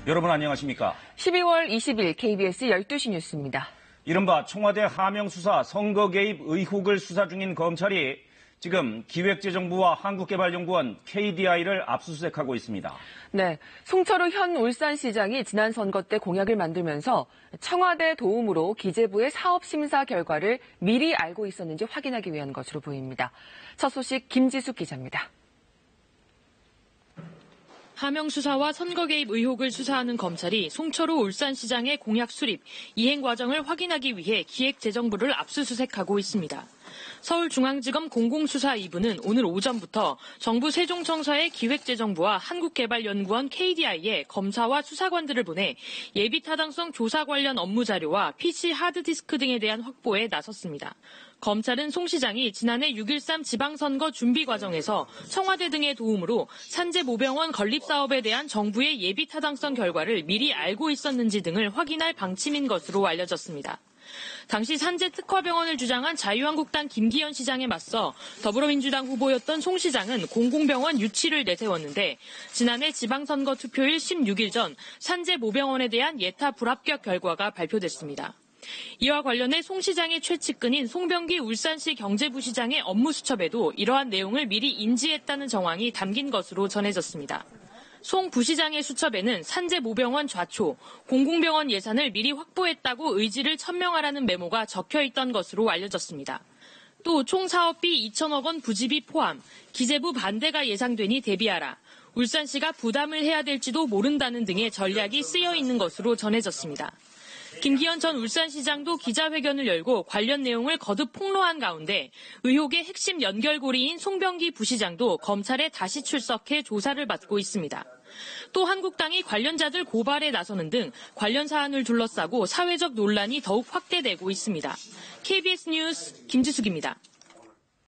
여러분 안녕하십니까? 12월 20일 KBS 12시 뉴스입니다. 이른바 청와대 하명수사 선거 개입 의혹을 수사 중인 검찰이 지금 기획재정부와 한국개발연구원 KDI를 압수수색하고 있습니다. 네, 송철우 현 울산시장이 지난 선거 때 공약을 만들면서 청와대 도움으로 기재부의 사업심사 결과를 미리 알고 있었는지 확인하기 위한 것으로 보입니다. 첫 소식 김지숙 기자입니다. 하명수사와 선거 개입 의혹을 수사하는 검찰이 송철우 울산시장의 공약 수립, 이행 과정을 확인하기 위해 기획재정부를 압수수색하고 있습니다. 서울중앙지검 공공수사 2부는 오늘 오전부터 정부 세종청사의 기획재정부와 한국개발연구원 KDI에 검사와 수사관들을 보내 예비타당성 조사 관련 업무 자료와 PC 하드디스크 등에 대한 확보에 나섰습니다. 검찰은 송 시장이 지난해 6.13 지방선거 준비 과정에서 청와대 등의 도움으로 산재모병원 건립사업에 대한 정부의 예비타당성 결과를 미리 알고 있었는지 등을 확인할 방침인 것으로 알려졌습니다. 당시 산재특화병원을 주장한 자유한국당 김기현 시장에 맞서 더불어민주당 후보였던 송 시장은 공공병원 유치를 내세웠는데 지난해 지방선거 투표일 16일 전 산재모병원에 대한 예타 불합격 결과가 발표됐습니다. 이와 관련해 송 시장의 최측근인 송병기 울산시 경제부시장의 업무 수첩에도 이러한 내용을 미리 인지했다는 정황이 담긴 것으로 전해졌습니다. 송 부시장의 수첩에는 산재모병원 좌초, 공공병원 예산을 미리 확보했다고 의지를 천명하라는 메모가 적혀 있던 것으로 알려졌습니다. 또 총 사업비 2천억 원 부집이 포함, 기재부 반대가 예상되니 대비하라, 울산시가 부담을 해야 될지도 모른다는 등의 전략이 쓰여 있는 것으로 전해졌습니다. 김기현 전 울산시장도 기자회견을 열고 관련 내용을 거듭 폭로한 가운데 의혹의 핵심 연결고리인 송병기 부시장도 검찰에 다시 출석해 조사를 받고 있습니다. 또 한국당이 관련자들 고발에 나서는 등 관련 사안을 둘러싸고 사회적 논란이 더욱 확대되고 있습니다. KBS 뉴스 김지숙입니다.